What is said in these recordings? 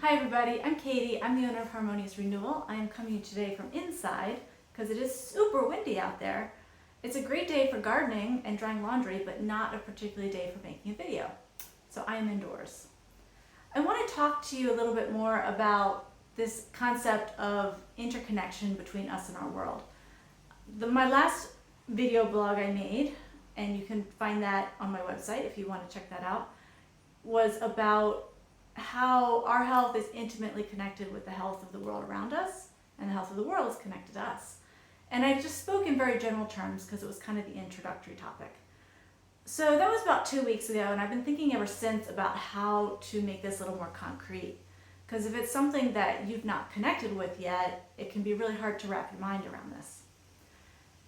Hi everybody, I'm Katie. I'm the owner of Harmonious Renewal. I am coming today from inside because it is super windy out there. It's a great day for gardening and drying laundry, but not a particularly day for making a video. So I am indoors. I want to talk to you a little bit more about this concept of interconnection between us and our world. My last video blog I made, and you can find that on my website if you want to check that out, was about how our health is intimately connected with the health of the world around us, and the health of the world is connected to us. And I just spoke in very general terms because it was kind of the introductory topic. So that was about 2 weeks ago, and I've been thinking ever since about how to make this a little more concrete. Because if it's something that you've not connected with yet, it can be really hard to wrap your mind around this.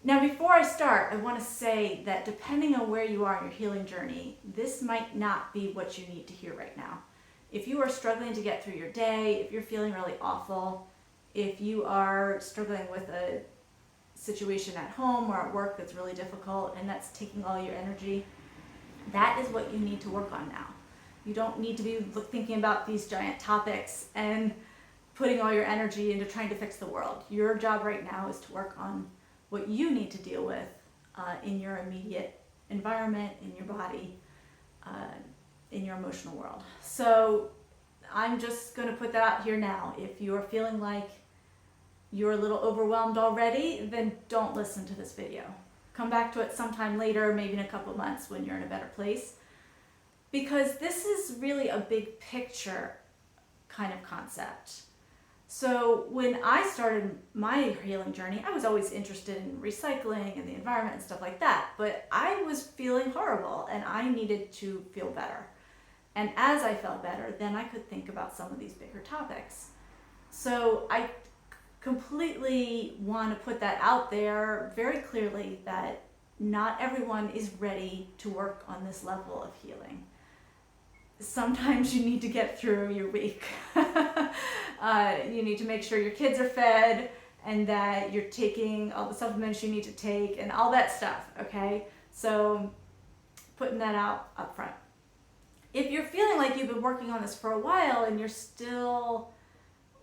Now, before I start, I want to say that depending on where you are in your healing journey, this might not be what you need to hear right now. If you are struggling to get through your day, if you're feeling really awful, if you are struggling with a situation at home or at work that's really difficult and that's taking all your energy, that is what you need to work on now. You don't need to be thinking about these giant topics and putting all your energy into trying to fix the world. Your job right now is to work on what you need to deal with in your immediate environment, in your body, in your emotional world. So I'm just going to put that out here now. If you're feeling like you're a little overwhelmed already, then don't listen to this video. Come back to it sometime later, maybe in a couple of months when you're in a better place. Because this is really a big picture kind of concept. So when I started my healing journey, I was always interested in recycling and the environment and stuff like that. But I was feeling horrible and I needed to feel better. And as I felt better, then I could think about some of these bigger topics. So I completely want to put that out there very clearly that not everyone is ready to work on this level of healing. Sometimes you need to get through your week. You need to make sure your kids are fed and that you're taking all the supplements you need to take and all that stuff, okay? So putting that out up front. If you're feeling like you've been working on this for a while and you're still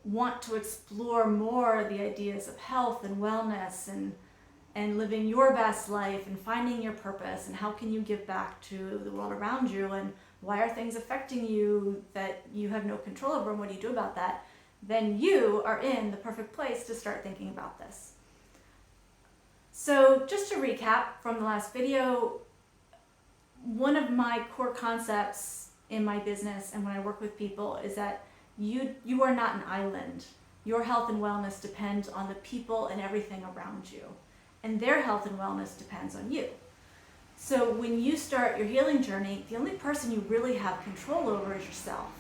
want to explore more the ideas of health and wellness and living your best life and finding your purpose and how can you give back to the world around you and why are things affecting you that you have no control over and what do you do about that, then you are in the perfect place to start thinking about this. So just to recap from the last video, one of my core concepts in my business and when I work with people is that you are not an island. Your health and wellness depends on the people and everything around you. And their health and wellness depends on you. So when you start your healing journey, the only person you really have control over is yourself.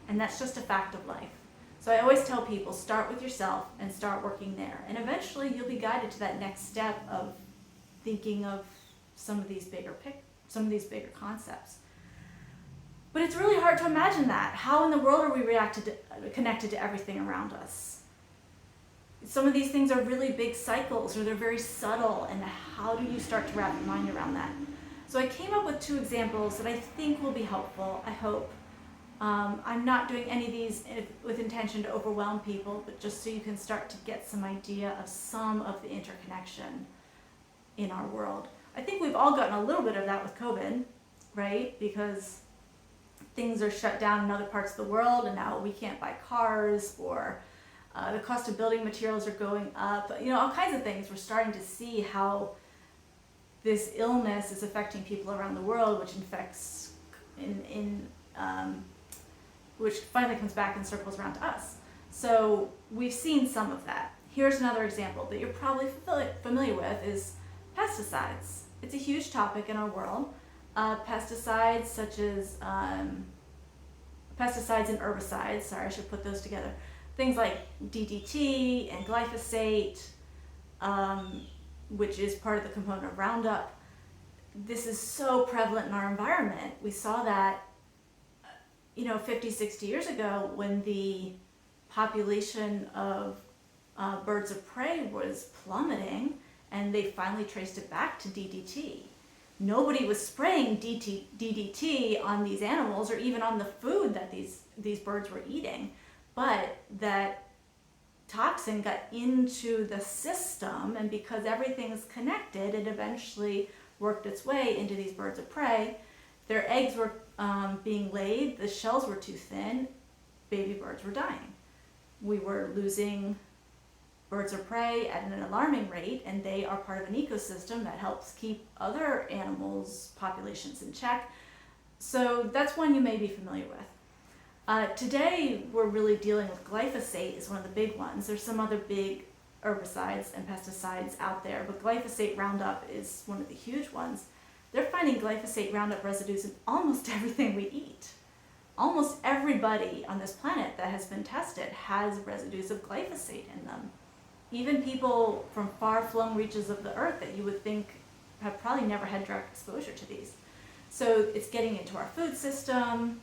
And that's just a fact of life. So I always tell people, start with yourself and start working there. And eventually you'll be guided to that next step of thinking of some of these bigger concepts. But it's really hard to imagine that. How in the world are we connected to everything around us? Some of these things are really big cycles or they're very subtle, and how do you start to wrap your mind around that? So I came up with 2 examples that I think will be helpful, I hope. I'm not doing any of these with intention to overwhelm people, but just so you can start to get some idea of some of the interconnection in our world. I think we've all gotten a little bit of that with COVID, right? Because things are shut down in other parts of the world and now we can't buy cars or the cost of building materials are going up. All kinds of things. We're starting to see how this illness is affecting people around the world, which infects which finally comes back and circles around to us. So we've seen some of that. Here's another example that you're probably familiar with is pesticides. It's a huge topic in our world. Pesticides such as pesticides and herbicides, sorry, I should put those together. Things like DDT and glyphosate, which is part of the component of Roundup. This is so prevalent in our environment. We saw that 50, 60 years ago when the population of birds of prey was plummeting and they finally traced it back to DDT. nobody was spraying DDT on these animals or even on the food that these birds were eating, but that toxin got into the system, and because everything's connected, it eventually worked its way into these birds of prey. Their eggs were being laid, the shells were too thin, baby birds were dying. We were losing birds of prey at an alarming rate, and they are part of an ecosystem that helps keep other animals' populations in check. So that's one you may be familiar with. Today, we're really dealing with glyphosate is one of the big ones. There's some other big herbicides and pesticides out there, but glyphosate Roundup is one of the huge ones. They're finding glyphosate Roundup residues in almost everything we eat. Almost everybody on this planet that has been tested has residues of glyphosate in them. Even people from far-flung reaches of the earth that you would think have probably never had direct exposure to these. So it's getting into our food system,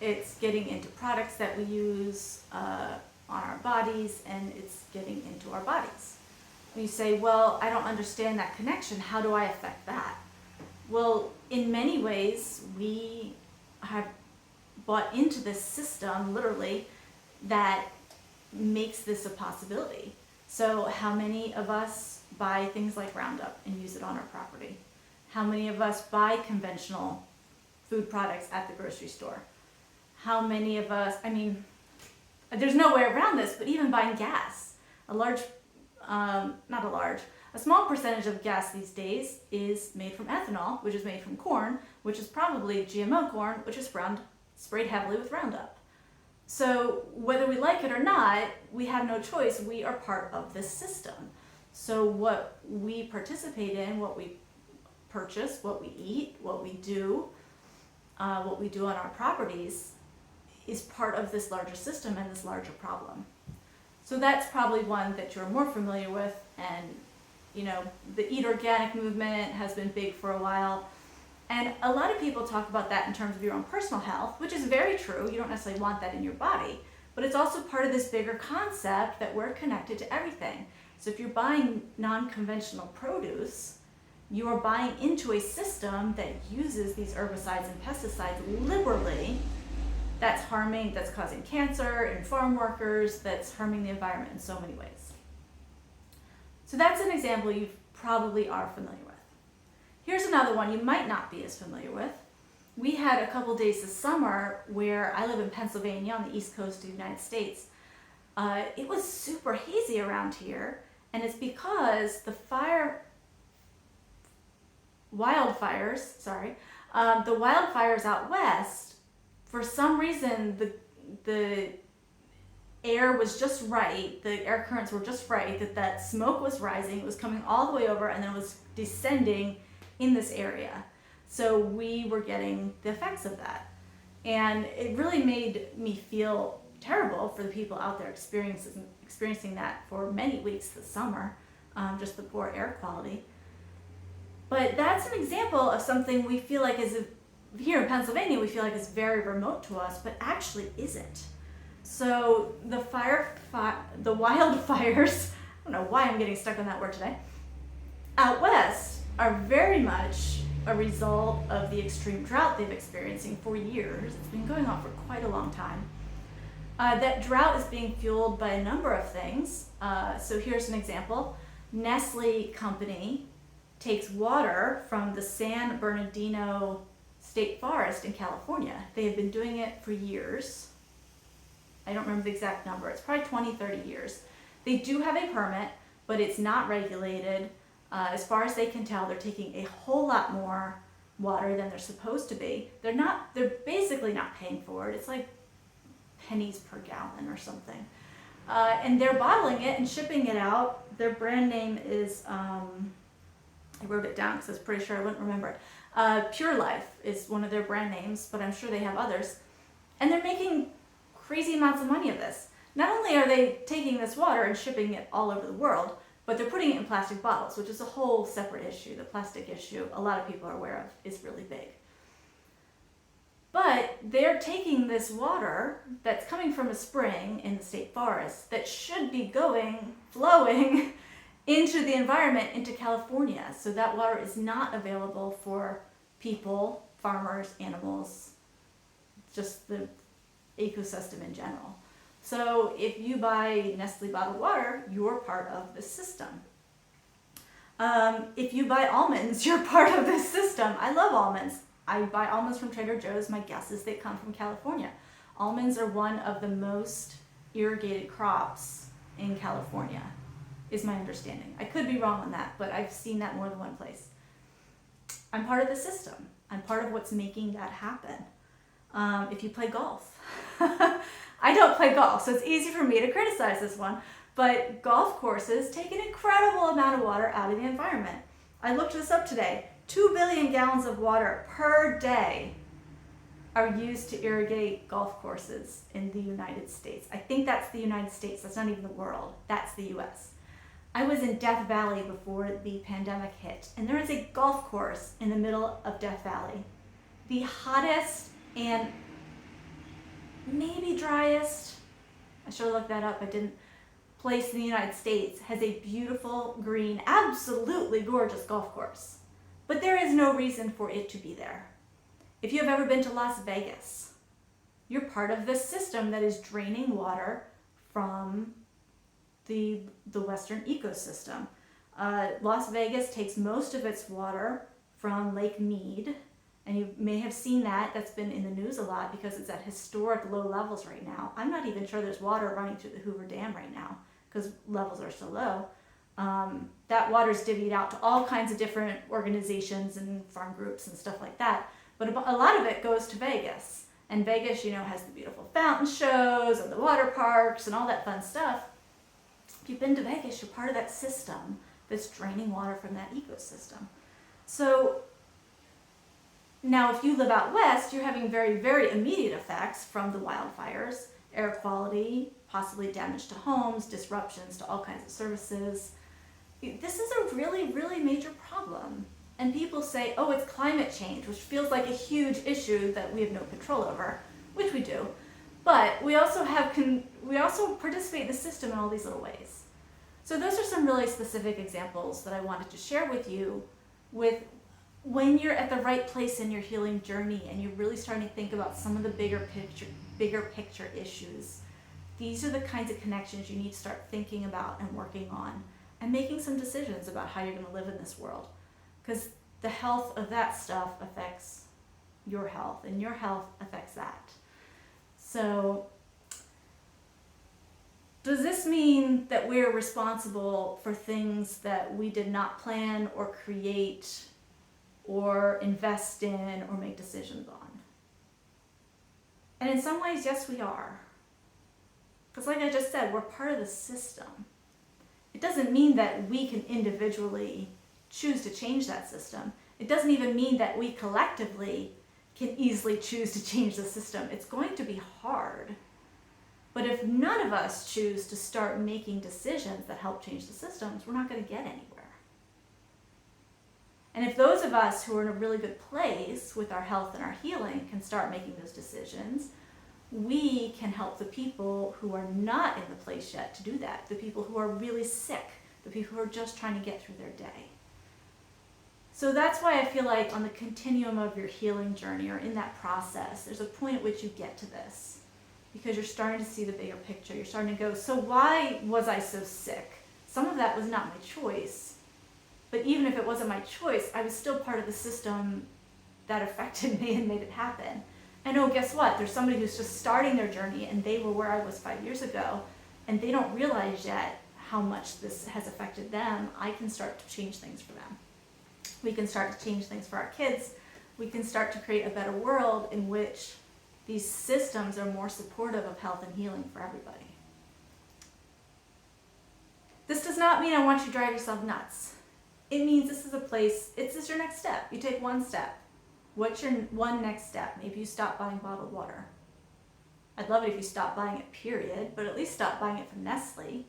it's getting into products that we use on our bodies, and it's getting into our bodies. You say, well, I don't understand that connection. How do I affect that? Well, in many ways, we have bought into this system, literally, that makes this a possibility. So how many of us buy things like Roundup and use it on our property? How many of us buy conventional food products at the grocery store? How many of us, there's no way around this, but even buying gas, a small percentage of gas these days is made from ethanol, which is made from corn, which is probably GMO corn, which is sprayed heavily with Roundup. So whether we like it or not, we have no choice. We are part of this system. So what we participate in, what we purchase, what we eat, what we do on our properties is part of this larger system and this larger problem. So that's probably one that you're more familiar with, and the Eat Organic movement has been big for a while. And a lot of people talk about that in terms of your own personal health, which is very true. You don't necessarily want that in your body, but it's also part of this bigger concept that we're connected to everything. So if you're buying non-conventional produce, you are buying into a system that uses these herbicides and pesticides liberally. That's causing cancer in farm workers, that's harming the environment in so many ways. So that's an example you probably are familiar with. Here's another one you might not be as familiar with. We had a couple days this summer where I live in Pennsylvania on the east coast of the United States. It was super hazy around here, and it's because the wildfires out west, for some reason the air was just right, the air currents were just right, that smoke was rising, it was coming all the way over, and then it was descending in this area. So we were getting the effects of that. And it really made me feel terrible for the people out there experiencing that for many weeks this summer, just the poor air quality. But that's an example of something we feel like here in Pennsylvania, we feel like it's very remote to us, but actually isn't. So the wildfires, I don't know why I'm getting stuck on that word today, out west are very much a result of the extreme drought they've been experiencing for years. It's been going on for quite a long time. That drought is being fueled by a number of things. So here's an example. Nestle company takes water from the San Bernardino State Forest in California. They have been doing it for years. I don't remember the exact number. It's probably 20, 30 years. They do have a permit, but it's not regulated. As far as they can tell, they're taking a whole lot more water than they're supposed to be. They're basically not paying for it. It's like pennies per gallon or something. And they're bottling it and shipping it out. Their brand name is, I wrote it down because I was pretty sure I wouldn't remember it. Pure Life is one of their brand names, but I'm sure they have others. And they're making crazy amounts of money of this. Not only are they taking this water and shipping it all over the world, but they're putting it in plastic bottles, which is a whole separate issue. The plastic issue, a lot of people are aware of, is really big. But they're taking this water that's coming from a spring in the state forest that should be flowing into the environment, into California. So that water is not available for people, farmers, animals, just the ecosystem in general. So if you buy Nestle bottled water, you're part of the system. If you buy almonds, you're part of this system. I love almonds. I buy almonds from Trader Joe's. My guess is they come from California. Almonds are one of the most irrigated crops in California, is my understanding. I could be wrong on that, but I've seen that more than one place. I'm part of the system. I'm part of what's making that happen. If you play golf. I don't play golf, so it's easy for me to criticize this one, but golf courses take an incredible amount of water out of the environment. I looked this up today. 2 billion gallons of water per day are used to irrigate golf courses in the United States. I think that's the United States. That's not even the world. That's the US. I was in Death Valley before the pandemic hit, and there is a golf course in the middle of Death Valley. The hottest and maybe driest, I should have looked that up, I didn't, place in the United States has a beautiful, green, absolutely gorgeous golf course. But there is no reason for it to be there. If you have ever been to Las Vegas, you're part of this system that is draining water from the Western ecosystem. Las Vegas takes most of its water from Lake Mead, and you may have seen that. That's been in the news a lot because it's at historic low levels right now. I'm not even sure there's water running through the Hoover Dam right now because levels are so low. That water's divvied out to all kinds of different organizations and farm groups and stuff like that. But a lot of it goes to Vegas. And Vegas, has the beautiful fountain shows and the water parks and all that fun stuff. If you've been to Vegas, you're part of that system that's draining water from that ecosystem. So now if you live out west, you're having very, very immediate effects from the wildfires, air quality, possibly damage to homes, disruptions to all kinds of services. This is a really, really major problem. And people say, oh, it's climate change, which feels like a huge issue that we have no control over, which we do. But we also participate in the system in all these little ways. So those are some really specific examples that I wanted to share with you with when you're at the right place in your healing journey and you're really starting to think about some of the bigger picture issues. These are the kinds of connections you need to start thinking about and working on and making some decisions about how you're going to live in this world. Because the health of that stuff affects your health, and your health affects that. So, does this mean that we're responsible for things that we did not plan or create or invest in or make decisions on? And in some ways, yes, we are. Because like I just said, we're part of the system. It doesn't mean that we can individually choose to change that system. It doesn't even mean that we collectively can easily choose to change the system. It's going to be hard. But if none of us choose to start making decisions that help change the systems, we're not going to get anywhere. And if those of us who are in a really good place with our health and our healing can start making those decisions, we can help the people who are not in the place yet to do that, the people who are really sick, the people who are just trying to get through their day. So that's why I feel like on the continuum of your healing journey or in that process, there's a point at which you get to this because you're starting to see the bigger picture. You're starting to go, so why was I so sick? Some of that was not my choice. But even if it wasn't my choice, I was still part of the system that affected me and made it happen. And oh, guess what? There's somebody who's just starting their journey and they were where I was 5 years ago and they don't realize yet how much this has affected them. I can start to change things for them. We can start to change things for our kids. We can start to create a better world in which these systems are more supportive of health and healing for everybody. This does not mean I want you to drive yourself nuts. It means this is a place, this is your next step. You take one step. What's your one next step? Maybe you stop buying bottled water. I'd love it if you stopped buying it, period, but at least stop buying it from Nestle.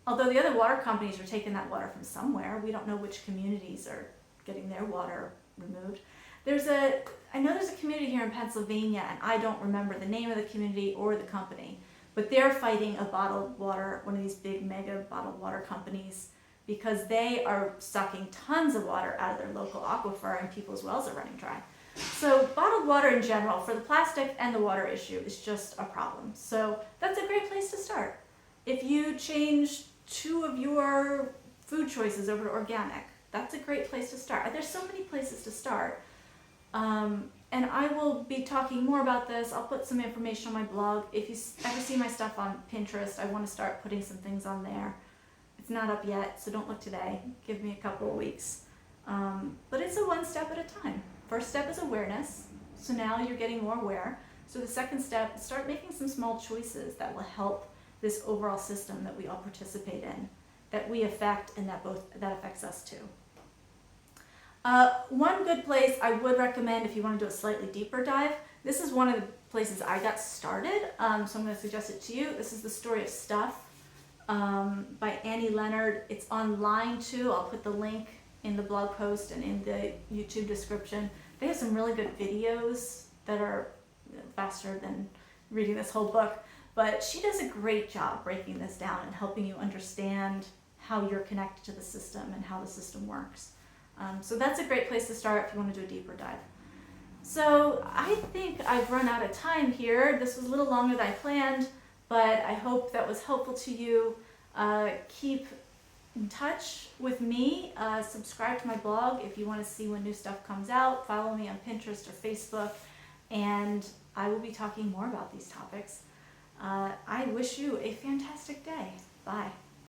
Although the other water companies are taking that water from somewhere. We don't know which communities are getting their water removed. I know there's a community here in Pennsylvania, and I don't remember the name of the community or the company, but they're fighting a bottled water, one of these big mega bottled water companies because they are sucking tons of water out of their local aquifer and people's wells are running dry. So bottled water in general, for the plastic and the water issue, is just a problem. So that's a great place to start. If you change 2 of your food choices over to organic, that's a great place to start. There's so many places to start. And I will be talking more about this. I'll put some information on my blog. If you ever see my stuff on Pinterest, I want to start putting some things on there. It's not up yet, so don't look today. Give me a couple of weeks. But it's a one step at a time. First step is awareness. So now you're getting more aware. So the second step, start making some small choices that will help this overall system that we all participate in, that we affect, and that affects us too. One good place I would recommend if you want to do a slightly deeper dive, this is one of the places I got started, so I'm going to suggest it to you. This is The Story of Stuff by Annie Leonard. It's online too. I'll put the link in the blog post and in the YouTube description. They have some really good videos that are faster than reading this whole book, but she does a great job breaking this down and helping you understand how you're connected to the system and how the system works. So that's a great place to start if you want to do a deeper dive. So I think I've run out of time here. This was a little longer than I planned, but I hope that was helpful to you. Keep in touch with me. Subscribe to my blog if you want to see when new stuff comes out. Follow me on Pinterest or Facebook, and I will be talking more about these topics. I wish you a fantastic day. Bye.